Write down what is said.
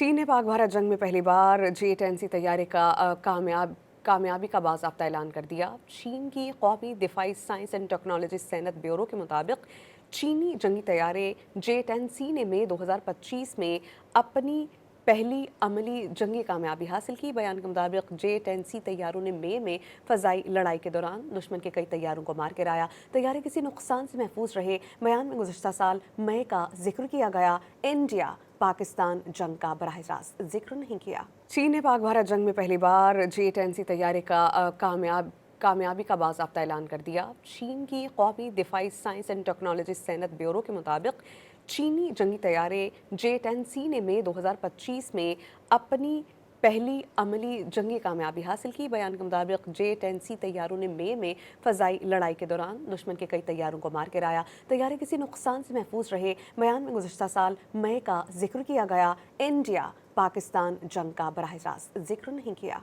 चीन ने पाक भारत जंग में पहली बार J-10C तैयारी का कामयाबी का बाज़ाब्ता ऐलान कर दिया। चीन की कौमी दिफाई साइंस एंड टेक्नोलॉजी सनत ब्यूरो के मुताबिक चीनी जंगी तैयारे J-10C ने मई 2025 में अपनी पहली अमली जंगी कामयाबी हासिल की। बयान के मुताबिक J-10C तैयारों ने मई में फ़ज़ाई लड़ाई के दौरान दुश्मन के कई तैयारों को मार गिराया। तैयारे किसी नुकसान से महफूज रहे। बयान में गुज़श्ता साल मई का जिक्र किया गया। इंडिया पाकिस्तान जंग का बराह रास्त जिक्र नहीं किया। चीन ने पाक भारत जंग में पहली बार J-10C तैयारी का कामयाबी का बाज़ाब्ता ऐलान कर दिया। चीन की कौमी दिफाई साइंस एंड टेक्नोलॉजी सनत ब्यूरो के मुताबिक चीनी जंगी तैयारे J-10C ने मई 2025 में अपनी पहली अमली जंगी कामयाबी हासिल की। बयान के मुताबिक J-10C तैयारों ने मई में फ़ज़ाई लड़ाई के दौरान दुश्मन के कई तैयारों को मार गिराया। तैयारे किसी नुकसान से महफूज रहे। बयान में गुज़श्ता साल मई का जिक्र किया गया। इंडिया पाकिस्तान जंग का बराह रास्त जिक्र नहीं किया।